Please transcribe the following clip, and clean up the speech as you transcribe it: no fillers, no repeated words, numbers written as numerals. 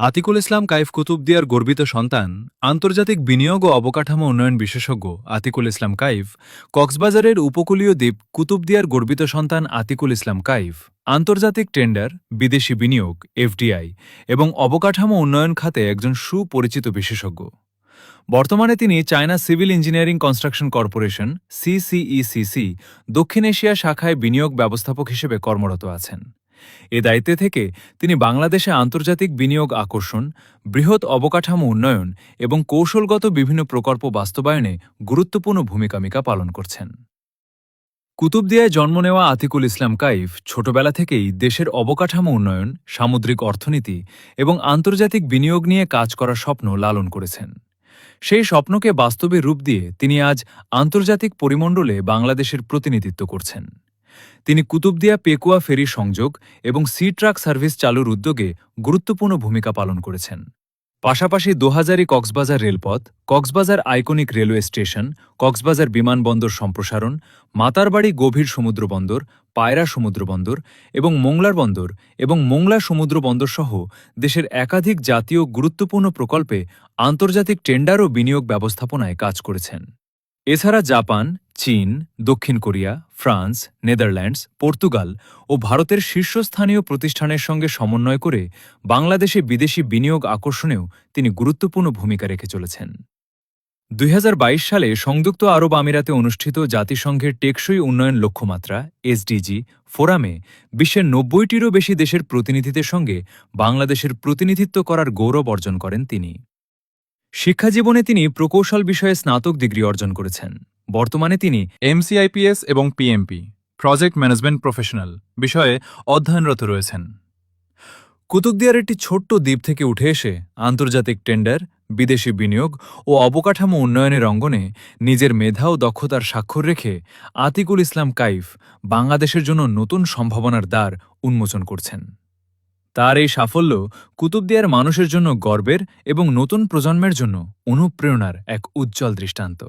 আতিকুল ইসলাম কাইফ কুতুবদিয়ার গর্বিত সন্তান, আন্তর্জাতিক বিনিয়োগ ও অবকাঠামো উন্নয়ন বিশেষজ্ঞ আতিকুল ইসলাম কাইফ, কক্সবাজারের উপকূলীয় দ্বীপ কুতুবদিয়ার গর্বিত সন্তান আতিকুল ইসলাম কাইফ, আন্তর্জাতিক টেন্ডার, বিদেশি বিনিয়োগ এফডিআই এবং অবকাঠামো উন্নয়ন খাতে একজন সুপরিচিত বিশেষজ্ঞ। বর্তমানে তিনি China civil engineering construction corporation CCECC দক্ষিণ এশিয়া শাখায় বিনিয়োগ ব্যবস্থাপক হিসেবে কর্মরত আছেন। এ দায়িত্বে থেকে তিনি বাংলাদেশে আন্তর্জাতিক বিনিয়োগ আকর্ষণ, বৃহৎ অবকাঠামো উন্নয়ন এবং কৌশলগত বিভিন্ন প্রকল্প বাস্তবায়নে গুরুত্বপূর্ণ ভূমিকা পালন করছেন। কুতুবদিয়ায় জন্ম নেওয়া আতিকুল ইসলাম কাইফ ছোটবেলা থেকেই দেশের অবকাঠামো উন্নয়ন, সামুদ্রিক অর্থনীতি এবং আন্তর্জাতিক বিনিয়োগ নিয়ে কাজ করার স্বপ্ন লালন করেছেন। সেই স্বপ্নকে বাস্তবে রূপ দিয়ে তিনি আজ আন্তর্জাতিক পরিমণ্ডলে বাংলাদেশের প্রতিনিধিত্ব করছেন। তিনি কুতুবদিয়া পেকুয়া ফেরি সংযোগ এবং সি ট্রাক সার্ভিস চালুর উদ্যোগে গুরুত্বপূর্ণ ভূমিকা পালন করেছেন। পাশাপাশি দোহাজারী কক্সবাজার রেলপথ, Cox's Bazar iconic railway station, Cox's Bazar বিমানবন্দর সম্প্রসারণ, মাতারবাড়ি গভীর সমুদ্রবন্দর, পায়রা সমুদ্রবন্দর এবং মোংলার বন্দর এবং মোংলা সমুদ্রবন্দর সহ দেশের একাধিক জাতীয় গুরুত্বপূর্ণ প্রকল্পে আন্তর্জাতিক টেন্ডার ও বিনিয়োগ ব্যবস্থাপনায় কাজ করেছেন। এছাড়া জাপান, চীন, দক্ষিণ কোরিয়া, ফ্রান্স, নেদারল্যান্ডস, পর্তুগাল ও ভারতের শীর্ষস্থানীয় প্রতিষ্ঠানের সঙ্গে সমন্বয় করে বাংলাদেশে বিদেশি বিনিয়োগ আকর্ষণেও তিনি গুরুত্বপূর্ণ ভূমিকা রেখে চলেছেন। ২০২২ সালে সংযুক্ত আরব আমিরাতে অনুষ্ঠিত জাতিসংঘের টেকসই উন্নয়ন লক্ষ্যমাত্রা এসডিজি ফোরামে বিশ্বের ৯০টিরও বেশি দেশের প্রতিনিধিদের সঙ্গে বাংলাদেশের প্রতিনিধিত্ব করার গৌরব অর্জন করেন তিনি। শিক্ষাজীবনে তিনি প্রকৌশল বিষয়ে স্নাতক ডিগ্রি অর্জন করেছেন। বর্তমানে তিনি এমসিআইপিএস এবং পিএমপি প্রজেক্ট ম্যানেজমেন্ট প্রফেশনাল বিষয়ে অধ্যয়নরত রয়েছেন। কুতুবদিয়ার একটি ছোট্ট দ্বীপ থেকে উঠে এসে আন্তর্জাতিক টেন্ডার, বিদেশি বিনিয়োগ ও অবকাঠামো উন্নয়নের অঙ্গনে নিজের মেধা ও দক্ষতার স্বাক্ষর রেখে আতিকুল ইসলাম কাইফ বাংলাদেশের জন্য নতুন সম্ভাবনার দ্বার উন্মোচন করছেন। তার এই সাফল্য কুতুবদিয়ার মানুষের জন্য গর্বের এবং নতুন প্রজন্মের জন্য অনুপ্রেরণার এক উজ্জ্বল দৃষ্টান্ত।